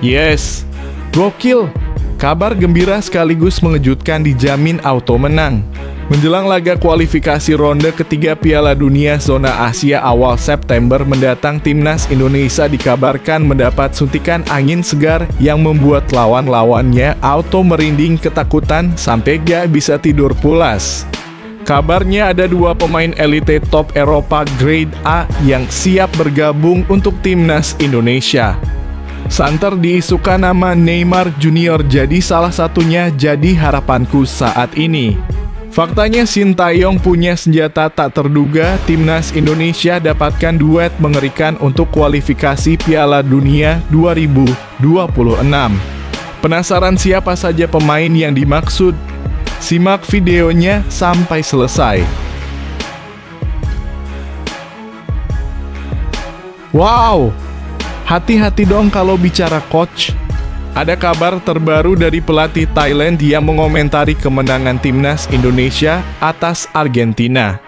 Yes, gokil. Kabar gembira sekaligus mengejutkan dijamin auto menang. Menjelang laga kualifikasi ronde ketiga Piala Dunia zona Asia awal September mendatang, timnas Indonesia dikabarkan mendapat suntikan angin segar yang membuat lawan-lawannya auto merinding ketakutan sampai gak bisa tidur pulas. Kabarnya ada dua pemain elite top Eropa grade A yang siap bergabung untuk timnas Indonesia. Santer diisukan nama Neymar Junior jadi salah satunya jadi harapanku saat ini. Faktanya Sintayong punya senjata tak terduga, timnas Indonesia dapatkan duet mengerikan untuk kualifikasi Piala Dunia 2026. Penasaran siapa saja pemain yang dimaksud? Simak videonya sampai selesai. Wow, hati-hati dong kalau bicara coach. Ada kabar terbaru dari pelatih Thailand yang mengomentari kemenangan timnas Indonesia atas Argentina.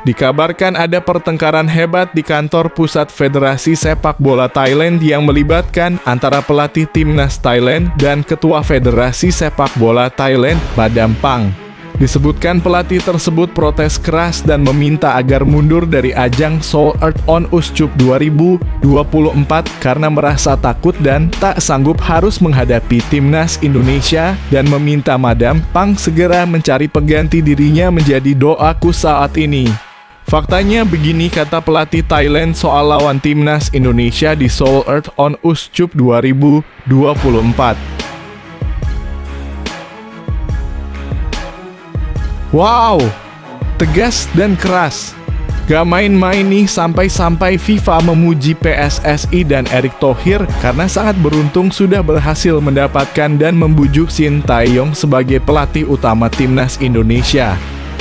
Dikabarkan ada pertengkaran hebat di kantor pusat Federasi Sepak Bola Thailand yang melibatkan antara pelatih timnas Thailand dan Ketua Federasi Sepak Bola Thailand, Madam Pang. Disebutkan pelatih tersebut protes keras dan meminta agar mundur dari ajang Seoul Earth on Ice 2024 karena merasa takut dan tak sanggup harus menghadapi timnas Indonesia dan meminta Madam Pang segera mencari pengganti dirinya menjadi doaku saat ini. Faktanya begini kata pelatih Thailand soal lawan timnas Indonesia di Seoul Earth on Ice 2024. Wow, tegas dan keras. Gak main-main nih, sampai-sampai FIFA memuji PSSI dan Erick Thohir karena sangat beruntung sudah berhasil mendapatkan dan membujuk Sintayong sebagai pelatih utama timnas Indonesia.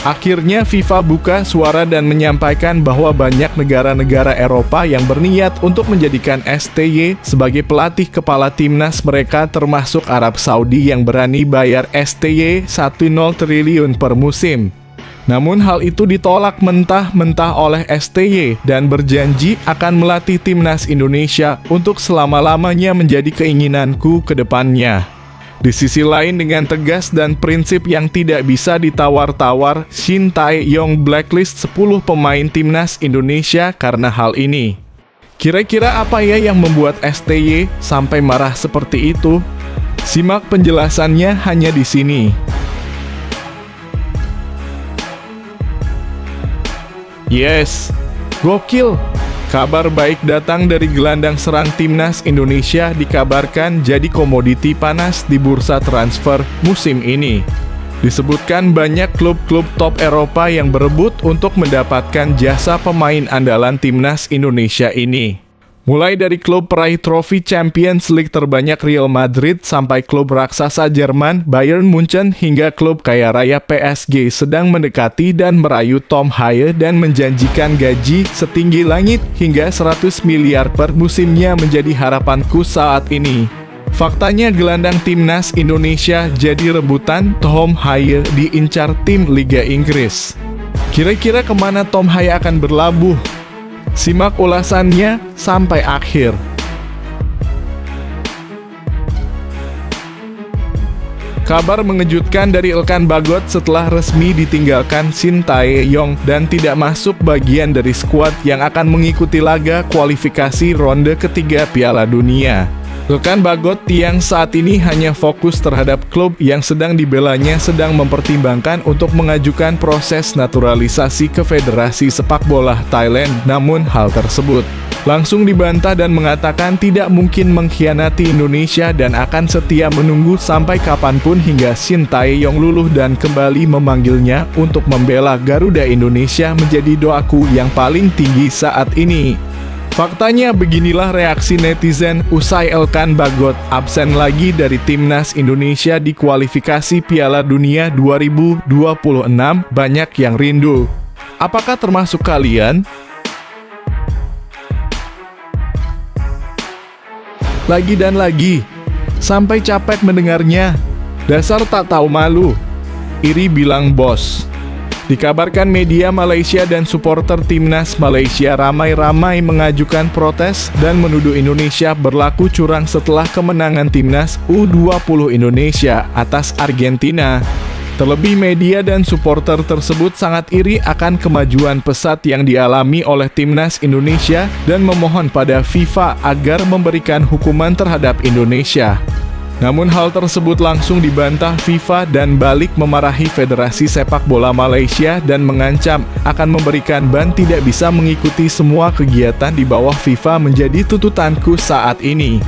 Akhirnya FIFA buka suara dan menyampaikan bahwa banyak negara-negara Eropa yang berniat untuk menjadikan STY sebagai pelatih kepala timnas mereka, termasuk Arab Saudi yang berani bayar STY 1,0 triliun per musim. Namun hal itu ditolak mentah-mentah oleh STY dan berjanji akan melatih timnas Indonesia untuk selama-lamanya menjadi keinginanku ke depannya. Di sisi lain, dengan tegas dan prinsip yang tidak bisa ditawar-tawar, Sintayong blacklist 10 pemain timnas Indonesia karena hal ini. Kira-kira apa ya yang membuat STY sampai marah seperti itu? Simak penjelasannya hanya di sini. Yes, gokil. Kabar baik datang dari gelandang serang timnas Indonesia, dikabarkan jadi komoditi panas di bursa transfer musim ini. Disebutkan banyak klub-klub top Eropa yang berebut untuk mendapatkan jasa pemain andalan timnas Indonesia ini. Mulai dari klub peraih trofi Champions League terbanyak Real Madrid sampai klub raksasa Jerman Bayern Munchen hingga klub kaya raya PSG sedang mendekati dan merayu Tom Haye dan menjanjikan gaji setinggi langit hingga 100 miliar per musimnya menjadi harapanku saat ini. Faktanya gelandang timnas Indonesia jadi rebutan, Tom Haye diincar tim Liga Inggris. Kira-kira kemana Tom Haye akan berlabuh? Simak ulasannya sampai akhir. Kabar mengejutkan dari Ilkan Bagot setelah resmi ditinggalkan Sintayong dan tidak masuk bagian dari skuad yang akan mengikuti laga kualifikasi ronde ketiga Piala Dunia. Ilkan Bagot yang saat ini hanya fokus terhadap klub yang sedang dibelanya sedang mempertimbangkan untuk mengajukan proses naturalisasi ke Federasi Sepak Bola Thailand, namun hal tersebut langsung dibantah dan mengatakan tidak mungkin mengkhianati Indonesia dan akan setia menunggu sampai kapanpun hingga Sintayong luluh dan kembali memanggilnya untuk membela Garuda Indonesia menjadi doaku yang paling tinggi saat ini. Faktanya beginilah reaksi netizen usai Ilkan Bagot absen lagi dari timnas Indonesia di kualifikasi Piala Dunia 2026. Banyak yang rindu. Apakah termasuk kalian? Lagi dan lagi, sampai capek mendengarnya. Dasar tak tahu malu. Iri bilang bos. Dikabarkan media Malaysia dan supporter timnas Malaysia ramai-ramai mengajukan protes dan menuduh Indonesia berlaku curang setelah kemenangan timnas U20 Indonesia atas Argentina. Terlebih media dan supporter tersebut sangat iri akan kemajuan pesat yang dialami oleh timnas Indonesia dan memohon pada FIFA agar memberikan hukuman terhadap Indonesia. Namun hal tersebut langsung dibantah FIFA dan balik memarahi Federasi Sepak Bola Malaysia dan mengancam akan memberikan ban tidak bisa mengikuti semua kegiatan di bawah FIFA menjadi tuntutanku saat ini.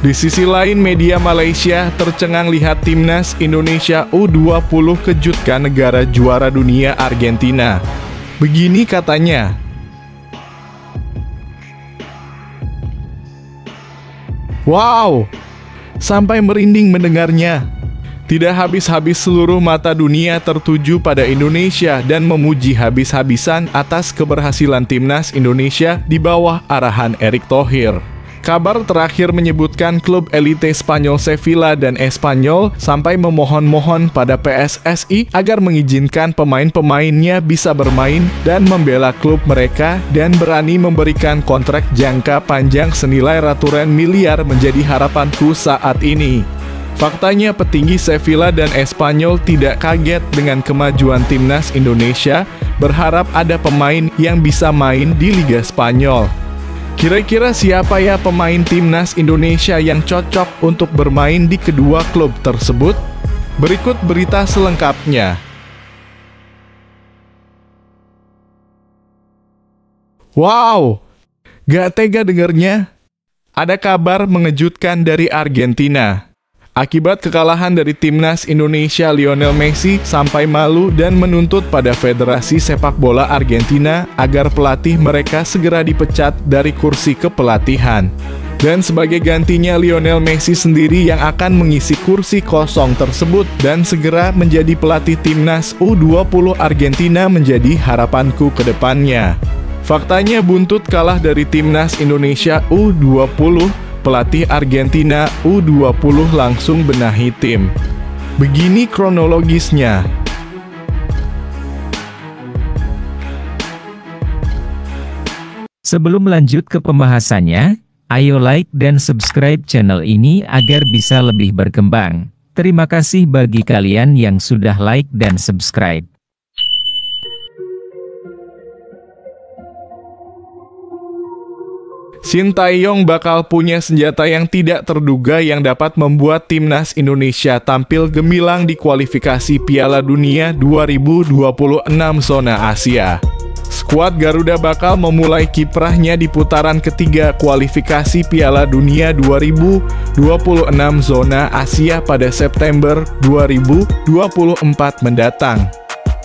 Di sisi lain, media Malaysia tercengang lihat timnas Indonesia U20 kejutkan negara juara dunia Argentina. Begini katanya, "Wow! Sampai merinding mendengarnya. Tidak habis-habis seluruh mata dunia tertuju pada Indonesia dan memuji habis-habisan atas keberhasilan timnas Indonesia di bawah arahan Erick Thohir." Kabar terakhir menyebutkan klub elite Spanyol Sevilla dan Espanyol sampai memohon-mohon pada PSSI agar mengizinkan pemain-pemainnya bisa bermain dan membela klub mereka dan berani memberikan kontrak jangka panjang senilai ratusan miliar menjadi harapanku saat ini. Faktanya petinggi Sevilla dan Espanyol tidak kaget dengan kemajuan timnas Indonesia, berharap ada pemain yang bisa main di Liga Spanyol. Kira-kira siapa ya pemain timnas Indonesia yang cocok untuk bermain di kedua klub tersebut? Berikut berita selengkapnya. Wow, gak tega dengernya. Ada kabar mengejutkan dari Argentina. Akibat kekalahan dari timnas Indonesia, Lionel Messi sampai malu dan menuntut pada Federasi Sepak Bola Argentina agar pelatih mereka segera dipecat dari kursi kepelatihan. Dan sebagai gantinya, Lionel Messi sendiri yang akan mengisi kursi kosong tersebut dan segera menjadi pelatih timnas U20 Argentina menjadi harapanku ke depannya. Faktanya buntut kalah dari timnas Indonesia U20, pelatih Argentina U20 langsung benahi tim. Begini kronologisnya. Sebelum lanjut ke pembahasannya, ayo like dan subscribe channel ini agar bisa lebih berkembang. Terima kasih bagi kalian yang sudah like dan subscribe. Sintayong bakal punya senjata yang tidak terduga yang dapat membuat timnas Indonesia tampil gemilang di kualifikasi Piala Dunia 2026 zona Asia. Skuad Garuda bakal memulai kiprahnya di putaran ketiga kualifikasi Piala Dunia 2026 zona Asia pada September 2024 mendatang.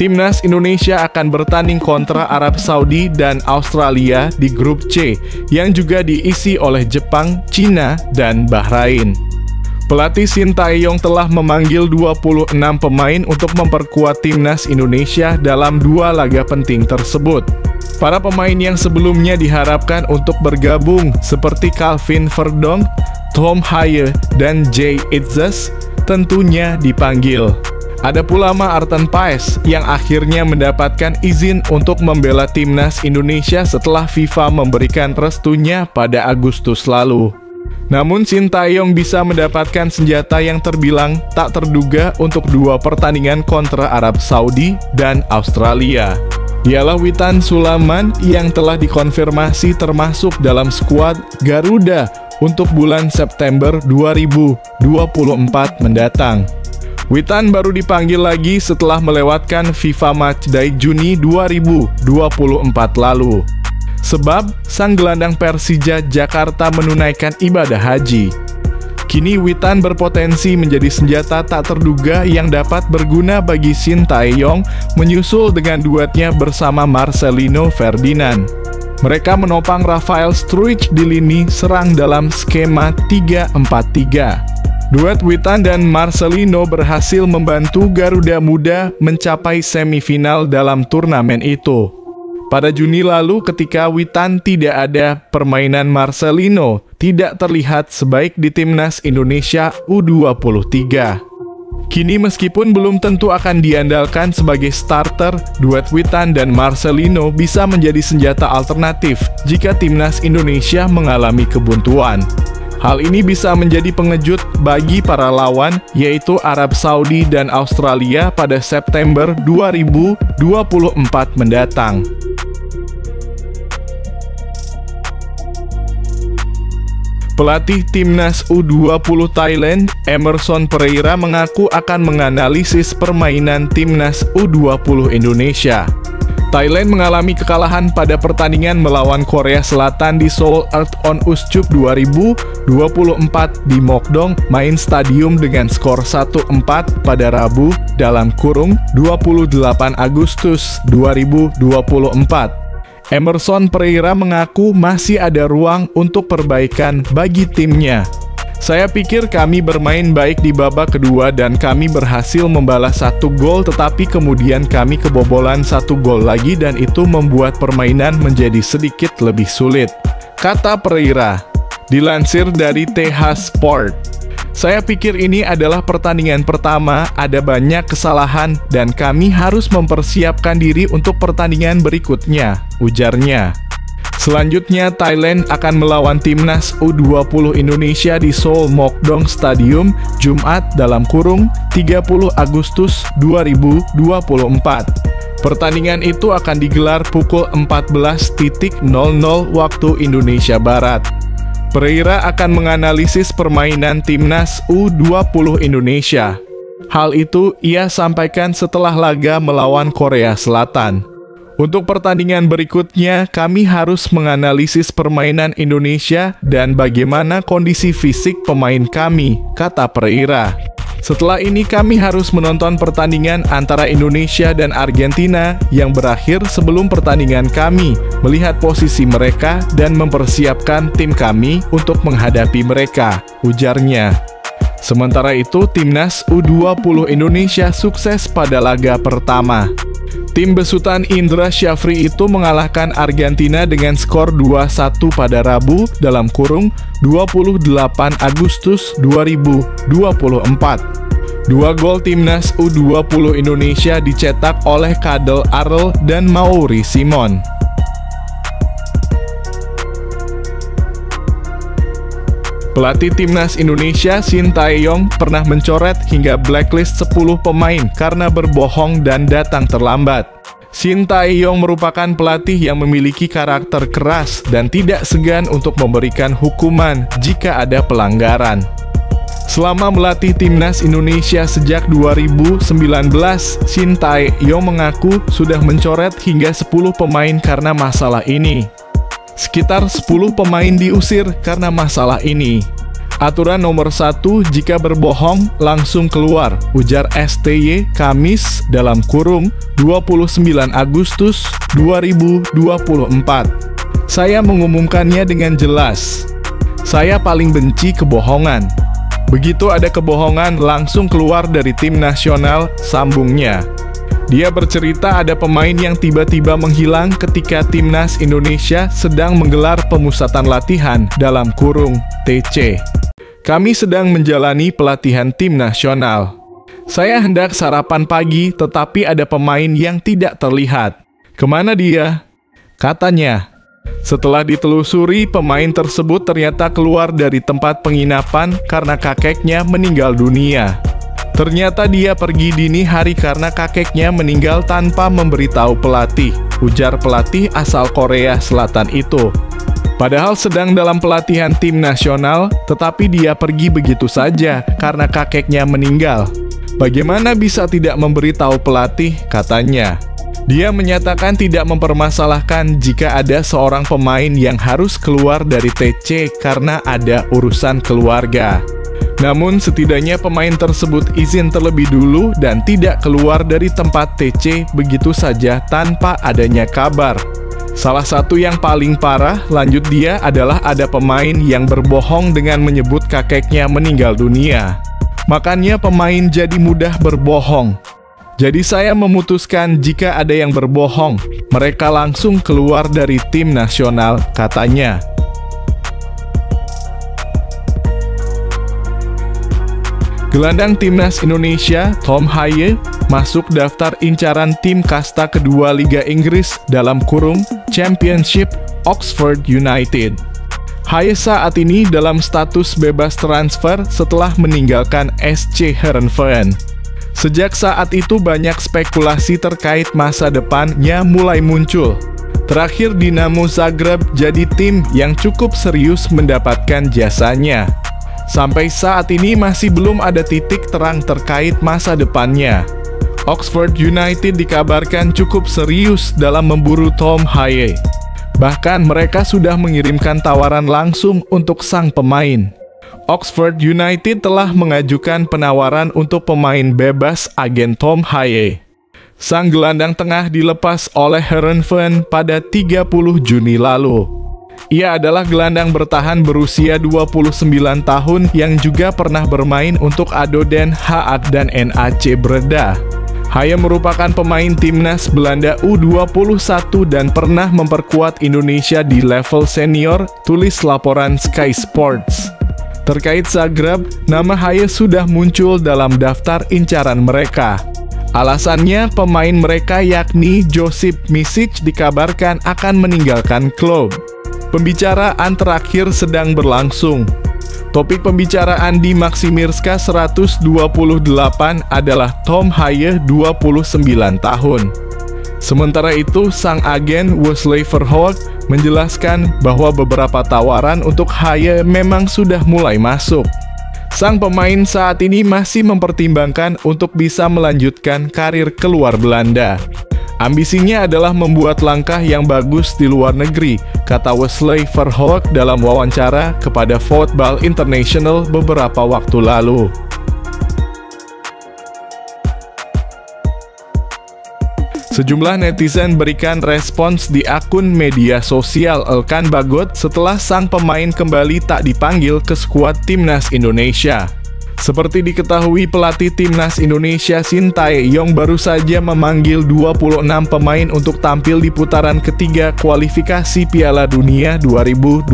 Timnas Indonesia akan bertanding kontra Arab Saudi dan Australia di grup C yang juga diisi oleh Jepang, Cina, dan Bahrain. Pelatih Sintayong telah memanggil 26 pemain untuk memperkuat timnas Indonesia dalam dua laga penting tersebut. Para pemain yang sebelumnya diharapkan untuk bergabung seperti Calvin Verdong, Tom Haye, dan Jay Itzes tentunya dipanggil. Ada pula Maarten Paes yang akhirnya mendapatkan izin untuk membela timnas Indonesia setelah FIFA memberikan restunya pada Agustus lalu. Namun Sintayong bisa mendapatkan senjata yang terbilang tak terduga untuk dua pertandingan kontra Arab Saudi dan Australia. Ialah Witan Sulaiman yang telah dikonfirmasi termasuk dalam skuad Garuda untuk bulan September 2024 mendatang. Witan baru dipanggil lagi setelah melewatkan FIFA Matchday Juni 2024 lalu. Sebab sang gelandang Persija Jakarta menunaikan ibadah haji. Kini Witan berpotensi menjadi senjata tak terduga yang dapat berguna bagi Sintayong menyusul dengan duetnya bersama Marcelino Ferdinand. Mereka menopang Rafael Struijk di lini serang dalam skema 3-4-3. Duet Witan dan Marcelino berhasil membantu Garuda Muda mencapai semifinal dalam turnamen itu. Pada Juni lalu ketika Witan tidak ada, permainan Marcelino tidak terlihat sebaik di timnas Indonesia U23. Kini meskipun belum tentu akan diandalkan sebagai starter, duet Witan dan Marcelino bisa menjadi senjata alternatif jika timnas Indonesia mengalami kebuntuan. Hal ini bisa menjadi pengejut bagi para lawan, yaitu Arab Saudi dan Australia pada September 2024 mendatang. Pelatih timnas U20 Thailand, Emerson Pereira mengaku akan menganalisis permainan timnas U20 Indonesia. Thailand mengalami kekalahan pada pertandingan melawan Korea Selatan di Seoul Earth-on Uschup 2024 di Mokdong Main Stadium dengan skor 1-4 pada Rabu (28 Agustus 2024). Emerson Pereira mengaku masih ada ruang untuk perbaikan bagi timnya. Saya pikir kami bermain baik di babak kedua dan kami berhasil membalas 1 gol, tetapi kemudian kami kebobolan 1 gol lagi dan itu membuat permainan menjadi sedikit lebih sulit, kata Pereira. Dilansir dari TH Sport. Saya pikir ini adalah pertandingan pertama, ada banyak kesalahan, dan kami harus mempersiapkan diri untuk pertandingan berikutnya, ujarnya. Selanjutnya, Thailand akan melawan timnas U20 Indonesia di Seoul Mokdong Stadium, Jumat (30 Agustus 2024). Pertandingan itu akan digelar pukul 14.00 waktu Indonesia Barat. Pereira akan menganalisis permainan timnas U20 Indonesia. Hal itu ia sampaikan setelah laga melawan Korea Selatan. Untuk pertandingan berikutnya, kami harus menganalisis permainan Indonesia dan bagaimana kondisi fisik pemain kami, kata Pereira. Setelah ini kami harus menonton pertandingan antara Indonesia dan Argentina yang berakhir sebelum pertandingan kami, melihat posisi mereka dan mempersiapkan tim kami untuk menghadapi mereka, ujarnya. Sementara itu, timnas U20 Indonesia sukses pada laga pertama. Tim besutan Indra Syafri itu mengalahkan Argentina dengan skor 2-1 pada Rabu (28 Agustus 2024). 2 gol timnas U20 Indonesia dicetak oleh Kadel Arel dan Mauri Simon. Pelatih timnas Indonesia Shin Tae-yong pernah mencoret hingga blacklist 10 pemain karena berbohong dan datang terlambat. Shin Tae-yong merupakan pelatih yang memiliki karakter keras dan tidak segan untuk memberikan hukuman jika ada pelanggaran. Selama melatih timnas Indonesia sejak 2019, Shin Tae-yong mengaku sudah mencoret hingga 10 pemain karena masalah ini. Sekitar 10 pemain diusir karena masalah ini. Aturan nomor 1, jika berbohong langsung keluar, ujar STY Kamis (29 Agustus 2024). Saya mengumumkannya dengan jelas. Saya paling benci kebohongan. Begitu ada kebohongan langsung keluar dari tim nasional, sambungnya. Dia bercerita ada pemain yang tiba-tiba menghilang ketika timnas Indonesia sedang menggelar pemusatan latihan (TC). Kami sedang menjalani pelatihan tim nasional. Saya hendak sarapan pagi, tetapi ada pemain yang tidak terlihat. Kemana dia? Katanya. Setelah ditelusuri, pemain tersebut ternyata keluar dari tempat penginapan karena kakeknya meninggal dunia. Ternyata dia pergi dini hari karena kakeknya meninggal tanpa memberitahu pelatih, ujar pelatih asal Korea Selatan itu. Padahal sedang dalam pelatihan tim nasional, tetapi dia pergi begitu saja karena kakeknya meninggal. Bagaimana bisa tidak memberitahu pelatih, katanya. Dia menyatakan tidak mempermasalahkan jika ada seorang pemain yang harus keluar dari TC karena ada urusan keluarga. Namun setidaknya pemain tersebut izin terlebih dulu dan tidak keluar dari tempat TC begitu saja tanpa adanya kabar. Salah satu yang paling parah, lanjut dia, adalah ada pemain yang berbohong dengan menyebut kakeknya meninggal dunia. Makanya pemain jadi mudah berbohong. Jadi saya memutuskan jika ada yang berbohong, mereka langsung keluar dari tim nasional, katanya. Gelandang timnas Indonesia, Tom Haye, masuk daftar incaran tim kasta kedua Liga Inggris dalam kurung Championship Oxford United. Haye saat ini dalam status bebas transfer setelah meninggalkan SC Heerenveen. Sejak saat itu banyak spekulasi terkait masa depannya mulai muncul. Terakhir Dinamo Zagreb jadi tim yang cukup serius mendapatkan jasanya. Sampai saat ini masih belum ada titik terang terkait masa depannya. Oxford United dikabarkan cukup serius dalam memburu Tom Haye. Bahkan mereka sudah mengirimkan tawaran langsung untuk sang pemain. Oxford United telah mengajukan penawaran untuk pemain bebas agen Tom Haye. Sang gelandang tengah dilepas oleh Heerenveen pada 30 Juni lalu. Ia adalah gelandang bertahan berusia 29 tahun yang juga pernah bermain untuk ADO Den Haag dan NAC Breda. Haye merupakan pemain timnas Belanda U21 dan pernah memperkuat Indonesia di level senior, tulis laporan Sky Sports. Terkait Zagreb, nama Haye sudah muncul dalam daftar incaran mereka. Alasannya, pemain mereka yakni Josip Misic dikabarkan akan meninggalkan klub. Pembicaraan terakhir sedang berlangsung. Topik pembicaraan di Maksimirska 128 adalah Tom Haye 29 tahun. Sementara itu, sang agen Wesley Verhoek menjelaskan bahwa beberapa tawaran untuk Haye memang sudah mulai masuk. Sang pemain saat ini masih mempertimbangkan untuk bisa melanjutkan karir keluar Belanda. Ambisinya adalah membuat langkah yang bagus di luar negeri, kata Wesley Verhoek dalam wawancara kepada Football International beberapa waktu lalu. Sejumlah netizen berikan respons di akun media sosial Elkan Bagot setelah sang pemain kembali tak dipanggil ke skuad timnas Indonesia. Seperti diketahui, pelatih timnas Indonesia Shin Tae-yong baru saja memanggil 26 pemain untuk tampil di putaran ketiga kualifikasi Piala Dunia 2026.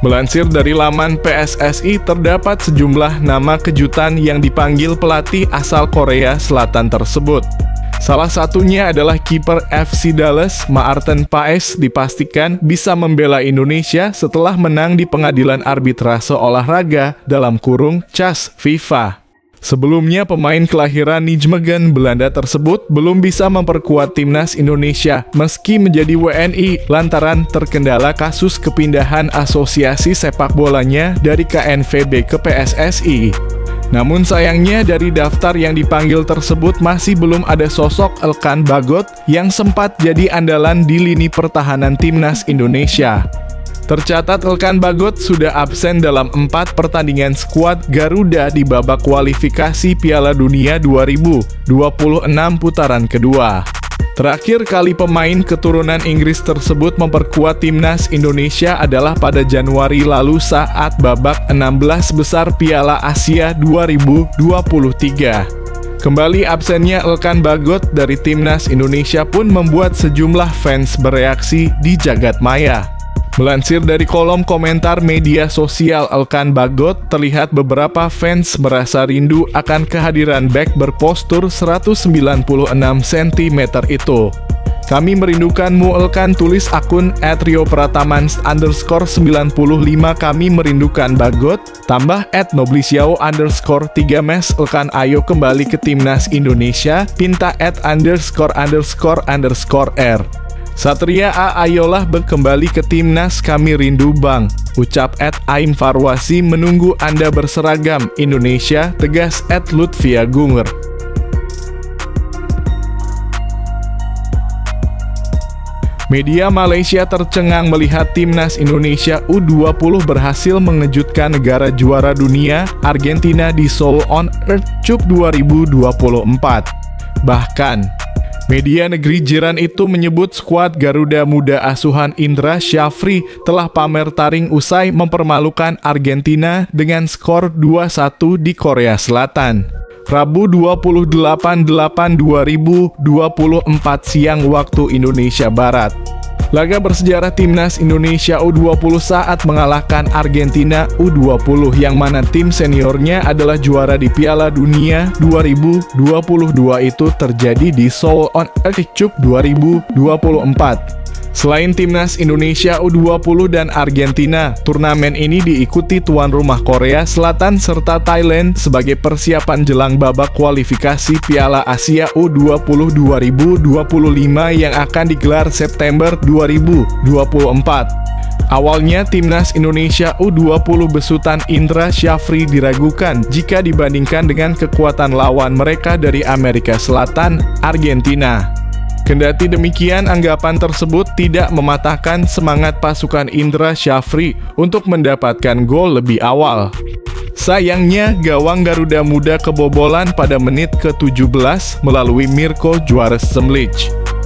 Melansir dari laman PSSI, terdapat sejumlah nama kejutan yang dipanggil pelatih asal Korea Selatan tersebut. Salah satunya adalah kiper FC Dallas, Maarten Paes, dipastikan bisa membela Indonesia setelah menang di pengadilan arbitrase olahraga dalam kurung CAS FIFA. Sebelumnya, pemain kelahiran Nijmegen, Belanda tersebut belum bisa memperkuat timnas Indonesia meski menjadi WNI lantaran terkendala kasus kepindahan asosiasi sepak bolanya dari KNVB ke PSSI. Namun sayangnya dari daftar yang dipanggil tersebut masih belum ada sosok Elkan Bagot yang sempat jadi andalan di lini pertahanan timnas Indonesia. Tercatat Elkan Bagot sudah absen dalam 4 pertandingan skuad Garuda di babak kualifikasi Piala Dunia 2026 putaran kedua. Terakhir kali pemain keturunan Inggris tersebut memperkuat timnas Indonesia adalah pada Januari lalu saat babak 16 besar Piala Asia 2023. Kembali absennya Elkan Bagot dari timnas Indonesia pun membuat sejumlah fans bereaksi di jagat maya. Melansir dari kolom komentar media sosial Elkan Bagot, terlihat beberapa fans merasa rindu akan kehadiran bek berpostur 196 cm itu. Kami merindukanmu Elkan, tulis akun @riopratamans_95. Kami merindukan Bagot, tambah @noblisiao_3mes. Elkan ayo kembali ke timnas Indonesia, pinta @___r. Satria A ayolah kembali ke timnas, kami rindu bang, ucap @Aim Farwasi. Menunggu Anda berseragam Indonesia, tegas @Lutfia Gunger. Media Malaysia tercengang melihat timnas Indonesia U20 berhasil mengejutkan negara juara dunia Argentina di Seoul on Earth Cup 2024. Bahkan media negeri jiran itu menyebut skuad Garuda Muda asuhan Indra Syafri telah pamer taring usai mempermalukan Argentina dengan skor 2-1 di Korea Selatan. Rabu 28/8/2024 siang waktu Indonesia Barat. Laga bersejarah Timnas Indonesia U20 saat mengalahkan Argentina U20 yang mana tim seniornya adalah juara di Piala Dunia 2022 itu terjadi di Seoul on Earth Cup 2024. Selain Timnas Indonesia U20 dan Argentina, turnamen ini diikuti tuan rumah Korea Selatan serta Thailand sebagai persiapan jelang babak kualifikasi Piala Asia U20 2025 yang akan digelar September 2024. Awalnya Timnas Indonesia U20 besutan Indra Syafri diragukan jika dibandingkan dengan kekuatan lawan mereka dari Amerika Selatan, Argentina. Kendati demikian, anggapan tersebut tidak mematahkan semangat pasukan Indra Syafri untuk mendapatkan gol lebih awal. Sayangnya, gawang Garuda Muda kebobolan pada menit ke-17 melalui Mirko Djuricemlic.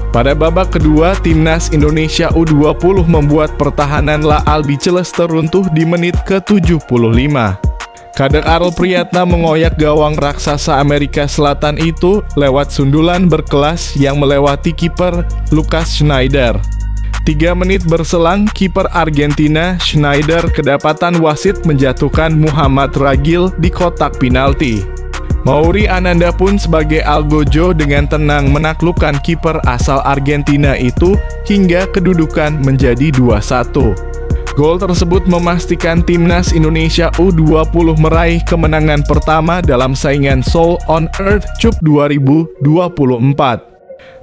Pada babak kedua, Timnas Indonesia U20 membuat pertahanan La Albiceleste teruntuh di menit ke-75. Kadek Arel Priyatna mengoyak gawang raksasa Amerika Selatan itu lewat sundulan berkelas yang melewati kiper Lucas Schneider. 3 menit berselang, kiper Argentina Schneider kedapatan wasit menjatuhkan Muhammad Ragil di kotak penalti. Mauri Ananda pun sebagai algojo dengan tenang menaklukkan kiper asal Argentina itu hingga kedudukan menjadi 2-1. Gol tersebut memastikan Timnas Indonesia U20 meraih kemenangan pertama dalam saingan Seoul on Earth Cup 2024.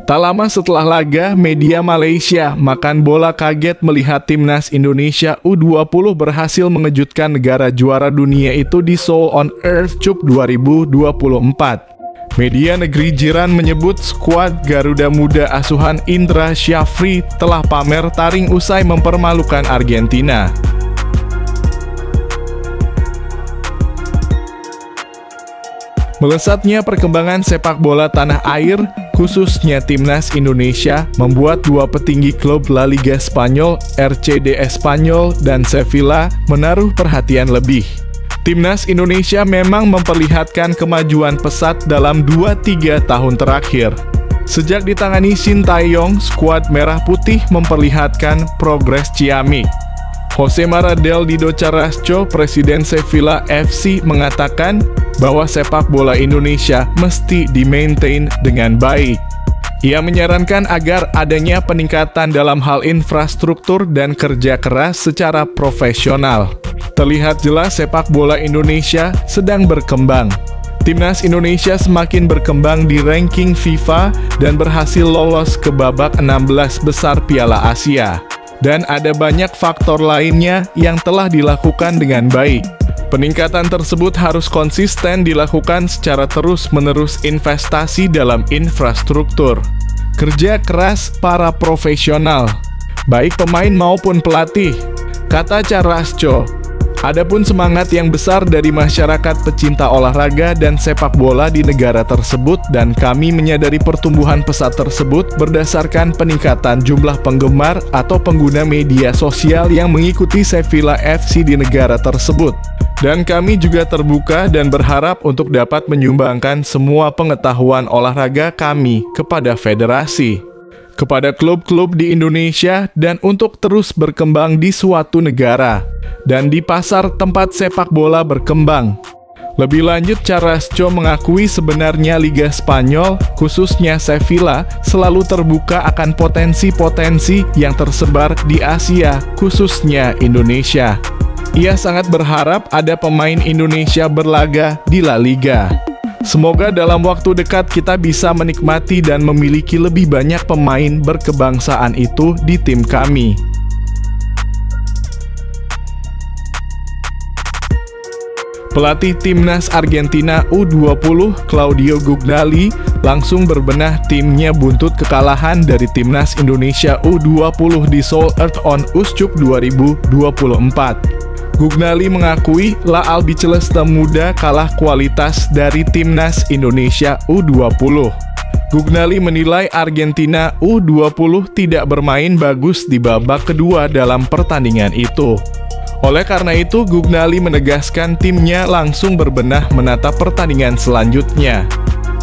Tak lama setelah laga, media Malaysia makan bola kaget melihat Timnas Indonesia U20 berhasil mengejutkan negara juara dunia itu di Seoul on Earth Cup 2024. Media negeri jiran menyebut skuad Garuda Muda asuhan Indra Syafri telah pamer taring usai mempermalukan Argentina. Melesatnya perkembangan sepak bola tanah air, khususnya Timnas Indonesia, membuat 2 petinggi klub La Liga Spanyol, RCD Espanyol, dan Sevilla menaruh perhatian lebih. Timnas Indonesia memang memperlihatkan kemajuan pesat dalam 2-3 tahun terakhir. Sejak ditangani Sintayong, skuad merah putih memperlihatkan progres ciamik. Jose Maradel Dido Carrasco, Presiden Sevilla FC, mengatakan bahwa sepak bola Indonesia mesti di-maintain dengan baik. Ia menyarankan agar adanya peningkatan dalam hal infrastruktur dan kerja keras secara profesional. Terlihat jelas sepak bola Indonesia sedang berkembang. Timnas Indonesia semakin berkembang di ranking FIFA dan berhasil lolos ke babak 16 besar Piala Asia. Dan ada banyak faktor lainnya yang telah dilakukan dengan baik. Peningkatan tersebut harus konsisten dilakukan secara terus-menerus investasi dalam infrastruktur, kerja keras para profesional, baik pemain maupun pelatih, kata Carrasco. Adapun semangat yang besar dari masyarakat pecinta olahraga dan sepak bola di negara tersebut, dan kami menyadari pertumbuhan pesat tersebut berdasarkan peningkatan jumlah penggemar atau pengguna media sosial yang mengikuti Sevilla FC di negara tersebut. Dan kami juga terbuka dan berharap untuk dapat menyumbangkan semua pengetahuan olahraga kami kepada federasi, kepada klub-klub di Indonesia, dan untuk terus berkembang di suatu negara dan di pasar tempat sepak bola berkembang. Lebih lanjut, Carrasco mengakui sebenarnya Liga Spanyol, khususnya Sevilla, selalu terbuka akan potensi-potensi yang tersebar di Asia, khususnya Indonesia. Ia sangat berharap ada pemain Indonesia berlaga di La Liga. Semoga dalam waktu dekat kita bisa menikmati dan memiliki lebih banyak pemain berkebangsaan itu di tim kami. Pelatih Timnas Argentina U20, Claudio Gugnali, langsung berbenah timnya buntut kekalahan dari Timnas Indonesia U20 di Seoul Earth on Us Cup 2024. Gugnali mengakui La Albiceleste muda kalah kualitas dari Timnas Indonesia U20. Gugnali menilai Argentina U20 tidak bermain bagus di babak kedua dalam pertandingan itu. Oleh karena itu, Gugnali menegaskan timnya langsung berbenah menata pertandingan selanjutnya.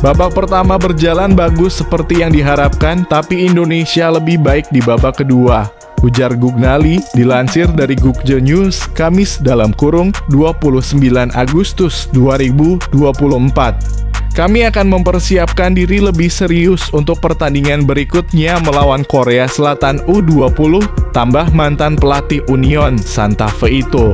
Babak pertama berjalan bagus seperti yang diharapkan, tapi Indonesia lebih baik di babak kedua, ujar Gugnali, dilansir dari Gukjo News, Kamis (29 Agustus 2024). Kami akan mempersiapkan diri lebih serius untuk pertandingan berikutnya melawan Korea Selatan U20, tambah mantan pelatih Union Santa Fe itu.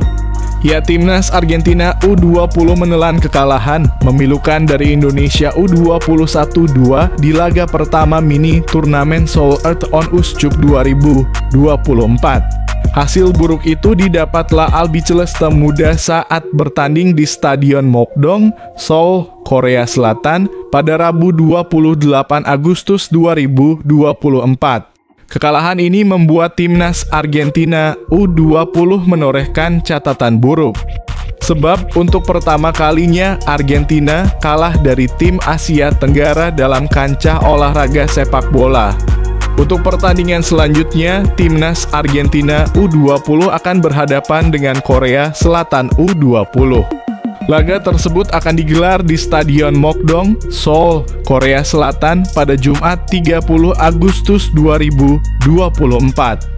Ya, timnas Argentina U20 menelan kekalahan memilukan dari Indonesia U21 2 di laga pertama mini turnamen Seoul Earth on Ushjup 2024. Hasil buruk itu didapatlah Albiceleste muda saat bertanding di Stadion Mokdong, Seoul, Korea Selatan pada Rabu 28 Agustus 2024. Kekalahan ini membuat timnas Argentina U20 menorehkan catatan buruk. Sebab untuk pertama kalinya Argentina kalah dari tim Asia Tenggara dalam kancah olahraga sepak bola. Untuk pertandingan selanjutnya, timnas Argentina U20 akan berhadapan dengan Korea Selatan U20. Laga tersebut akan digelar di Stadion Mokdong, Seoul, Korea Selatan pada Jumat 30 Agustus 2024.